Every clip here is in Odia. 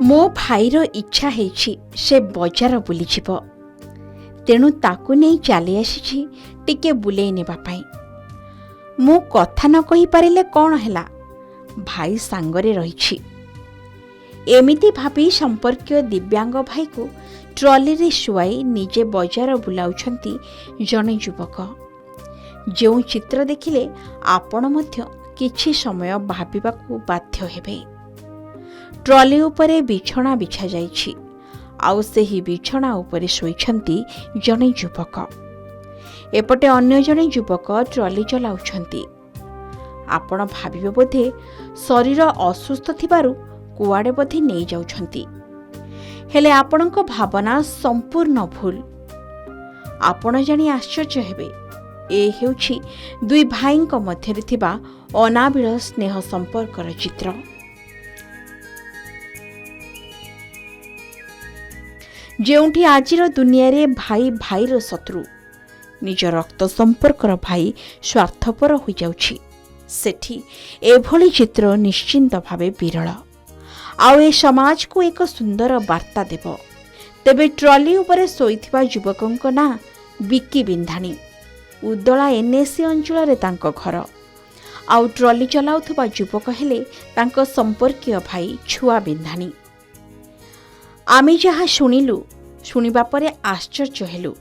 ମୋ ଭାଇର ଇଚ୍ଛା ହେଇଛି ସେ ବଜାର ବୁଲିଯିବ, ତେଣୁ ତାକୁ ନେଇ ଚାଲି ଆସିଛି ଟିକେ ବୁଲେଇ ନେବା ପାଇଁ। ମୁଁ କଥା ନ କହିପାରିଲେ କ'ଣ ହେଲା, ଭାଇ ସାଙ୍ଗରେ ରହିଛି। ଏମିତି ଭାବି ସମ୍ପର୍କୀୟ ଦିବ୍ୟାଙ୍ଗ ଭାଇକୁ ଟ୍ରଲିରେ ଶୁଆଇ ନିଜେ ବଜାର ବୁଲାଉଛନ୍ତି ଜଣେ ଯୁବକ। ଯେଉଁ ଚିତ୍ର ଦେଖିଲେ ଆପଣ ମଧ୍ୟ କିଛି ସମୟ ଭାବିବାକୁ ବାଧ୍ୟ ହେବେ। ଟ୍ରଲି ଉପରେ ବିଛଣା ବିଛାଯାଇଛି, ଆଉ ସେହି ବିଛଣା ଉପରେ ଶୋଇଛନ୍ତି ଜଣେ ଯୁବକ। ଏପଟେ ଅନ୍ୟ ଜଣେ ଯୁବକ ଟ୍ରଲି ଚଲାଉଛନ୍ତି। ଆପଣ ଭାବିବେ ବୋଧେ ଶରୀର ଅସୁସ୍ଥ ଥିବାରୁ କୁଆଡ଼େ ବୋଧେ ନେଇଯାଉଛନ୍ତି, ହେଲେ ଆପଣଙ୍କ ଭାବନା ସମ୍ପୂର୍ଣ୍ଣ ଭୁଲ। ଆପଣ ଜାଣି ଆଶ୍ଚର୍ଯ୍ୟ ହେବେ, ଏ ହେଉଛି ଦୁଇ ଭାଇଙ୍କ ମଧ୍ୟରେ ଥିବା ଅନାବିଳ ସ୍ନେହ ସମ୍ପର୍କର ଚିତ୍ର। ଯେଉଁଠି ଆଜିର ଦୁନିଆରେ ଭାଇ ଭାଇର ଶତ୍ରୁ, ନିଜ ରକ୍ତ ସମ୍ପର୍କର ଭାଇ ସ୍ୱାର୍ଥପର ହୋଇଯାଉଛି, ସେଠି ଏଭଳି ଚିତ୍ର ନିଶ୍ଚିନ୍ତ ଭାବେ ବିରଳ, ଆଉ ଏ ସମାଜକୁ ଏକ ସୁନ୍ଦର ବାର୍ତ୍ତା ଦେବ। ତେବେ ଟ୍ରଲି ଉପରେ ଶୋଇଥିବା ଯୁବକଙ୍କ ନାଁ ବିକି ବିନ୍ଧାଣୀ। ଉଦଳା ଏନ୍ଏସି ଅଞ୍ଚଳରେ ତାଙ୍କ ଘର। ଆଉ ଟ୍ରଲି ଚଲାଉଥିବା ଯୁବକ ହେଲେ ତାଙ୍କ ସମ୍ପର୍କୀୟ ଭାଇ ଛୁଆ ବିନ୍ଧାଣୀ। ଆମେ ଯାହା ଶୁଣିବା ପରେ ଆଶ୍ଚର୍ଯ୍ୟ ହେଲୁ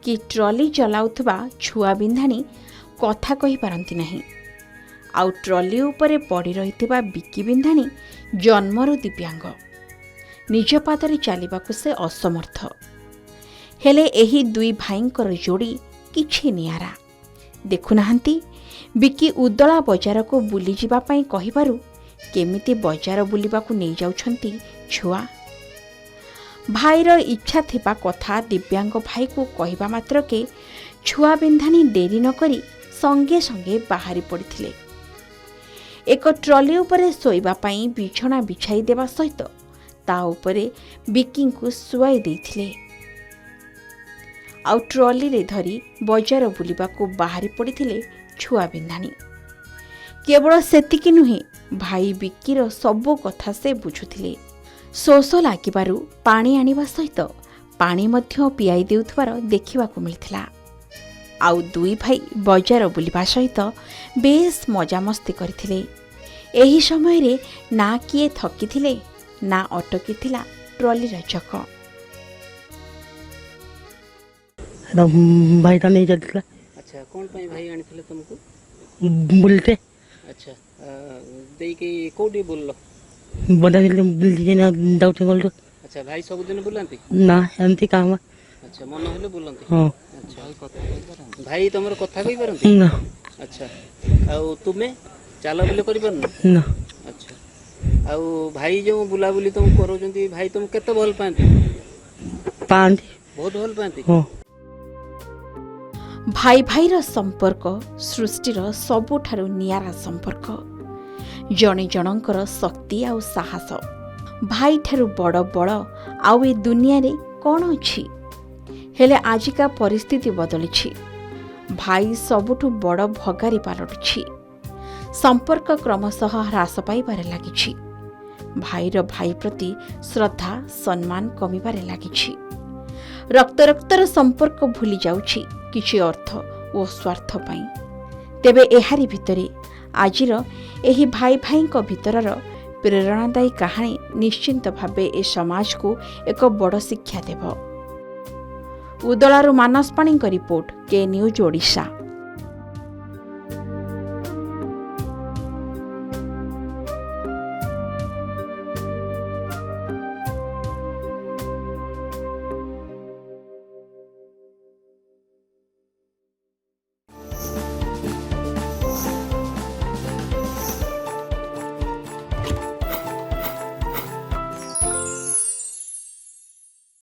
କି ଟ୍ରଲି ଚଲାଉଥିବା ଛୁଆ ବିନ୍ଧାଣୀ କଥା କହିପାରନ୍ତି ନାହିଁ, ଆଉ ଟ୍ରଲି ଉପରେ ପଡ଼ି ରହିଥିବା ବିକି ବିନ୍ଧାଣୀ ଜନ୍ମରୁ ଦିବ୍ୟାଙ୍ଗ। ନିଜ ପାଦରେ ଚାଲିବାକୁ ସେ ଅସମର୍ଥ। ହେଲେ ଏହି ଦୁଇ ଭାଇଙ୍କର ଯୋଡ଼ି କିଛି ନିଆରା। ଦେଖୁନାହାନ୍ତି, ବିକି ଉଦଳା ବଜାରକୁ ବୁଲିଯିବା ପାଇଁ କହିବାରୁ କେମିତି ବଜାର ବୁଲିବାକୁ ନେଇଯାଉଛନ୍ତି ଛୁଆ। ଭାଇର ଇଚ୍ଛା ଥିବା କଥା ଦିବ୍ୟାଙ୍ଗ ଭାଇକୁ କହିବା ମାତ୍ରକେ ଛୁଆ ବିନ୍ଧାଣୀ ଡେରି ନ କରି ସଙ୍ଗେ ସଙ୍ଗେ ବାହାରି ପଡ଼ିଥିଲେ। ଏକ ଟ୍ରଲି ଉପରେ ଶୋଇବା ପାଇଁ ବିଛଣା ବିଛାଇ ଦେବା ସହିତ ତା ଉପରେ ବିକିଙ୍କୁ ଶୁଆଇ ଦେଇଥିଲେ, ଆଉ ଟ୍ରଲିରେ ଧରି ବଜାର ବୁଲିବାକୁ ବାହାରି ପଡ଼ିଥିଲେ ଛୁଆ ବିନ୍ଧାଣୀ। କେବଳ ସେତିକି ନୁହେଁ, ଭାଇ ବିକିର ସବୁ କଥା ସେ ବୁଝୁଥିଲେ। ଶୋଷ ଲାଗିବାରୁ ପାଣି ଆଣିବା ସହିତ ପାଣି ମଧ୍ୟ ପିଆଇ ଦେଉଥିବାର ଦେଖିବାକୁ ମିଳିଥିଲା। ଆଉ ଦୁଇ ଭାଇ ବଜାର ବୁଲିବା ସହିତ ବେଶ୍ ମଜାମସ୍ତି କରିଥିଲେ। ଏହି ସମୟରେ ନା କିଏ ଥକିଥିଲେ, ନା ଅଟକିଥିଲା ଟ୍ରଲିର ଚକ। ଭାଇଟା ନେଇ ଯାଇଥିଲା। ଆଚ୍ଛା, କ'ଣ ପାଇଁ ଭାଇ ଆଣିଥିଲେ ତୁମକୁ? ବୁଲତେ। ଆଚ୍ଛା, ଦେଇକି କୋଉଠି ବୁଲିଲ? ଯାଉଛି ଗଲୁ। ଆଚ୍ଛା, ଭାଇ ସବୁଦିନ ବୁଲାନ୍ତି? ନା, ଏମିତି କାମ। ଆଚ୍ଛା, ମନ ହେଲେ ବୁଲନ୍ତି? ହଁ। ଆଚ୍ଛା, ଭାଇ ତମର କଥା କହିପାରନ୍ତି? ନା। ଆଚ୍ଛା, ଆଉ ତୁମେ ଚାଲ ବୁଲି କରିପାରୁନ? ନା। ଆଚ୍ଛା, ଆଉ ଭାଇ ଯେଉଁ ବୁଲାବୁଲି ତୁମକୁ କରାଉଛନ୍ତି, ଭାଇ ତୁମକୁ କେତେ ଭଲ ପାଆନ୍ତି? ପାଆନ୍ତି। ବହୁତ ଭଲ ପାଆନ୍ତି? ହଁ। ଭାଇ ଭାଇର ସମ୍ପର୍କ ସୃଷ୍ଟିର ସବୁଠାରୁ ନିଆରା ସମ୍ପର୍କ। ଜଣେ ଜଣଙ୍କର ଶକ୍ତି ଆଉ ସାହସ। ଭାଇଠାରୁ ବଡ଼ ବଳ ଆଉ ଏ ଦୁନିଆରେ କ'ଣ ଅଛି? ହେଲେ ଆଜିକା ପରିସ୍ଥିତି ବଦଳିଛି। ଭାଇ ସବୁଠୁ ବଡ଼ ଭଗାରୀ ପାଲଟିଛି। ସମ୍ପର୍କ କ୍ରମଶଃ ହ୍ରାସ ପାଇବାରେ ଲାଗିଛି। ଭାଇର ଭାଇ ପ୍ରତି ଶ୍ରଦ୍ଧା ସମ୍ମାନ କମିବାରେ ଲାଗିଛି। ରକ୍ତର ସମ୍ପର୍କ ଭୁଲି ଯାଉଛି କିଛି ଅର୍ଥ ଓ ସ୍ୱାର୍ଥ ପାଇଁ। ତେବେ ଏହାରି ଭିତରେ ଆଜିର ଏହି ଭାଇ ଭାଇଙ୍କ ଭିତରର ପ୍ରେରଣାଦାୟୀ କାହାଣୀ ନିଶ୍ଚିନ୍ତ ଭାବେ ଏ ସମାଜକୁ ଏକ ବଡ଼ ଶିକ୍ଷା ଦେବ। ଉଦଳାରୁ ମାନସ ପାଣିଙ୍କ ରିପୋର୍ଟ, କେ ନ୍ୟୁଜ୍ ଓଡ଼ିଶା।